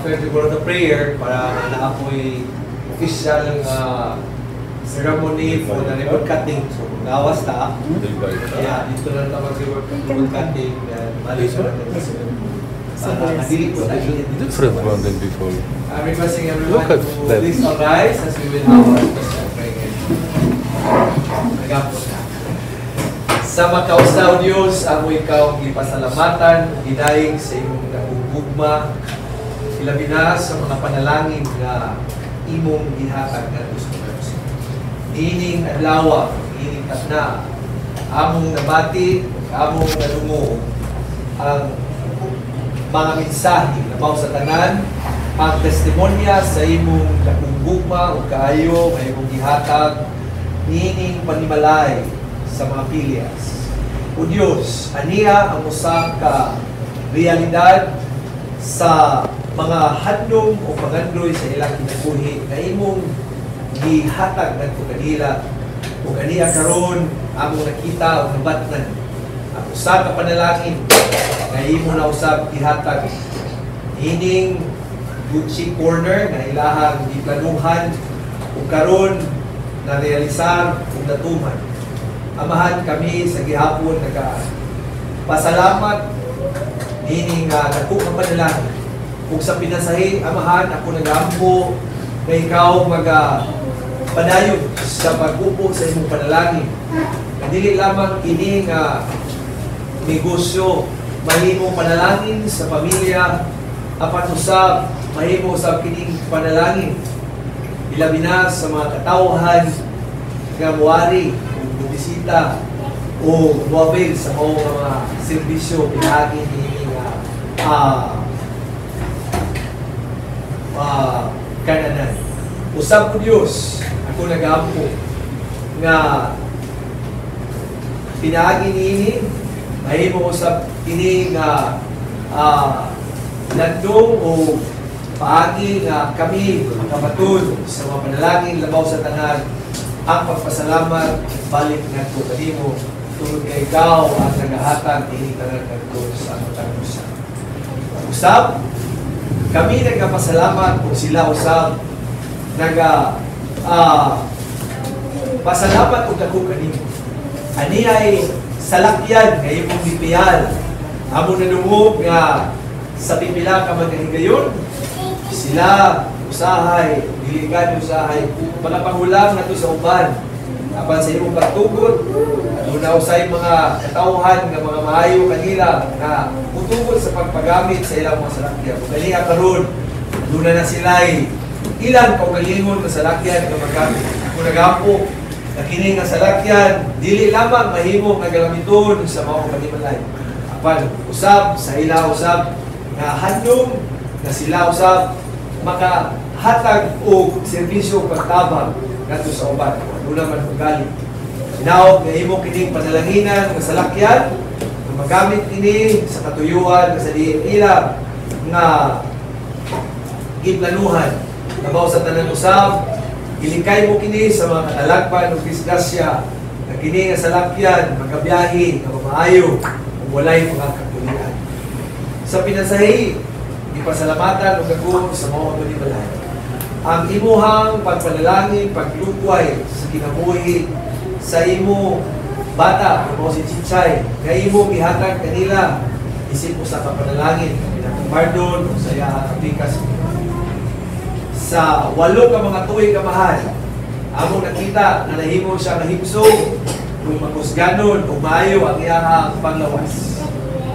after siguro the prayer, para naapoy official ng ceremony for the ribbon cutting. So, gawas ta. Kaya dito na ito mag-ribbon cutting. Balik ko lang ito. Nadili ko tayo. Different one than before. I'm requesting everyone Look at to that. please arise as we will have our special prayer. Nagapos na. Sa makausaw Diyos, ako ikaw ipasalamatan, gidayeg sa imong nagugugma, ilabi na sa mga panalangin na imong gihatag na gusto mo. Ining adlaw, ining tatna, among nabati, among nadungo ang mga mensahe na mao sa tanan, ang testimonya sa imong nagugugma o kaayo, may imong gihatag, ining panimalay sa mga pilyas. O Diyos, aniya ang usa ka realidad sa mga handom o pangandoy sa ilang kinabuhi na imong gihatag ngadto kanila o kaniya karon among nakita o nabatnan ang usa ka panalangin na imo na usab gihatag ining Gucci corner na ilahang giplanuhan o karon na realisar ug natuman. Amahan kami sa gihapon pasalamat ining dako nga panalangin ug sa pinasahi amahan ako nagampo na ikaw padayon sa pag-upo sa imong panalangin. Dili lamang ini nga negosyo, mahimo panalangin sa pamilya, apan usab mahimo usab kining panalangin ilabi na sa mga katawhan nga muari o bisita o muabil sa mga serbisyo pinagi ni kananan. Usab ko Diyos, ako nagampo nga pinagi niini mahimo usab kini nga landong o paagi nga kami makamatun sa mga panalangin labaw sa tanan ang pagpasalamat balik ngadto kanimo tungod kay ikaw ang nagahatag dinhi tanan ngadto sa atong usa. Usab kami nagpasalamat kung sila usab pasalamat ug dako kanimo. Ani ay salakyan nga imong bipiyal. Amo nadungog nga sa pipila ka magahigayon sila usahay, diligan usahay, mga pangulang nato sa uban. Apan sa imong pagtugot, aduna usay mga katawhan nga mga maayo kanila na mutugot sa pagpagamit sa ilang mga salakyan. Kung kaniya karon, aduna na sila ilang kaugalingon nga salakyan nga magamit. Kung nagampo, na kini nga salakyan, dili lamang mahimo nga gamiton sa mga panimalay. Apan usab sa ila usab nga handom na sila usab makahatag og serbisyo pagtabang ngadto sa uban. Aduna man ugali. Hinaot nga imo kining panalanginan nga salakyan nga magamit kini sa katuyuan sa diin ila nga giplanuhan labaw sa tanan usab. Ilikay mo kini sa mga katalagpan o disgrasya na kini nga salakyan magabiyahe nga maayo ug walay mga kapulian. Sa pinasahi, ipasalamatan o gagawin sa mga panimalay. Ang imuhang pagpanalangin, paglukway sa kinabuhi sa imo bata o si Chichay, na imo gihatag kanila isip mo sa kapanalangin, kanila pardon o sa iya kapikas. Sa 8 ka mga tuig ka mahal, among nakita na nahimo siya nahimsog kung magusganon o maayo ang iyahang panglawas.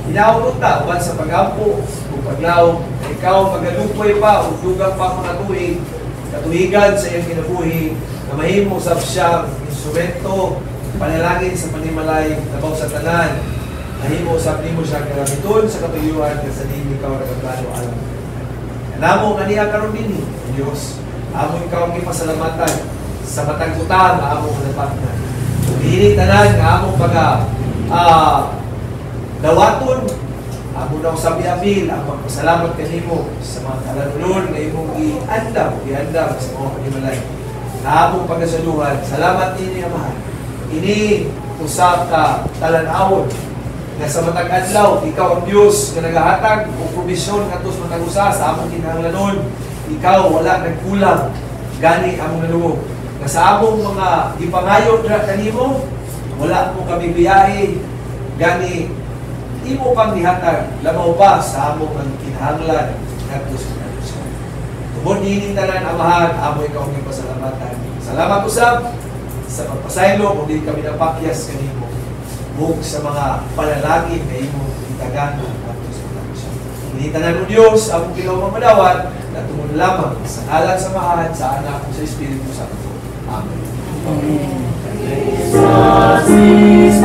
Hinaunod ta uban sa pagampo o paglaw, ikaw magalupoy pa o dugang pa mga tuig, katuigan sa iyong kinabuhi na mahimo usab siyang instrumento panalangin sa panimalay labaw sa tanan. Mahimo usab nimo siya kalamiton sa katuyuan nga sa dili ikaw nagplano alam. Namo kaniya karon dinhi Dios, amo ikaw ang ipasalamatan sa matag utang nga amo napatnan. Dili tanan nga amo dawaton, amo na usab abil ang pagpasalamat kanimo sa mga kalanulon nga imong iandam sa mga panimalay. Amo pagasaluhan. Salamat ini amahan. Ini usab ka talan-awon nga sa matag adlaw ikaw ang Dios nga nagahatag og provision ngadto sa matag usa sa among kinahanglanon. Ikaw wala nagkulang gani among nalungog. Nga sa among mga gipangayo ra kanimo wala mo kami biyahe gani imo pang gihatag lamaw pa sa among kinahanglan ngadto sa matag usa. Tungod niini tanan amahan amo ikaw ang pasalamatan. Salamat usab sa pagpasaylo kung di kami napakyas kanimo. Bug sa mga panalangin na imo itagan at sa mga hinitanan mo Diyos ang ginawang madawat na tumun lamang sa ngalan sa Mahal sa Anak sa Espiritu Santo. Amen. Jesus is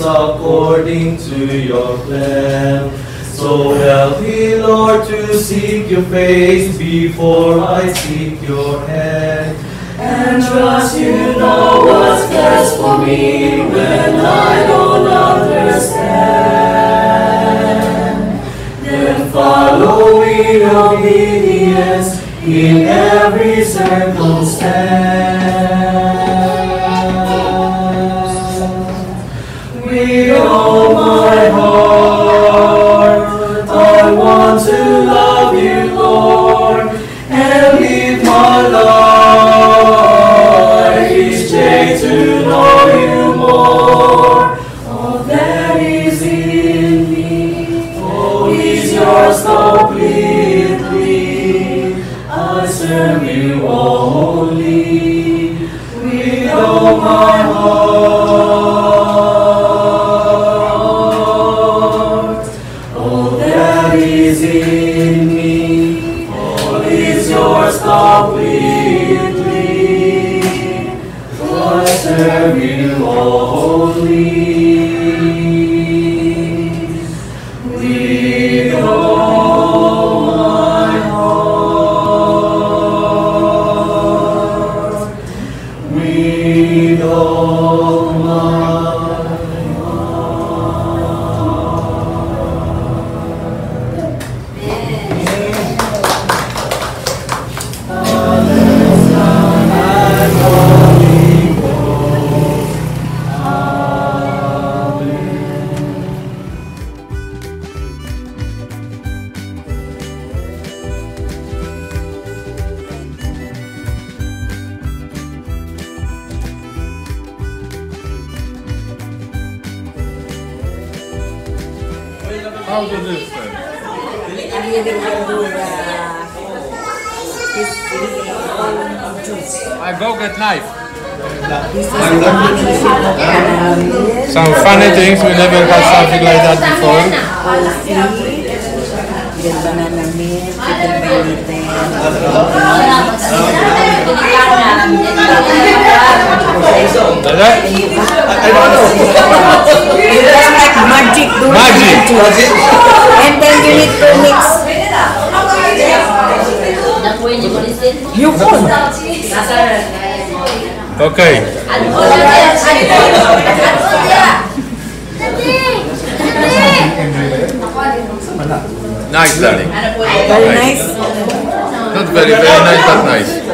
according to your plan. So help me, Lord, to seek your face before I seek your hand. And trust you know what's best for me when I don't understand. Then follow me in obedience in every circumstance. With all my heart, I want to love you, Lord, and live my life each day to know you more. All that is in me, oh, is yours completely. I serve you only with all my heart. Is in me, all is yours completely. I serve you only with all my heart, with all my How to do this then? I go get knife. Some funny things, we never had something like that before. Magic. Magic. And then you need to mix. You could. Okay. Nice, darling. Very nice. Not very nice, but nice.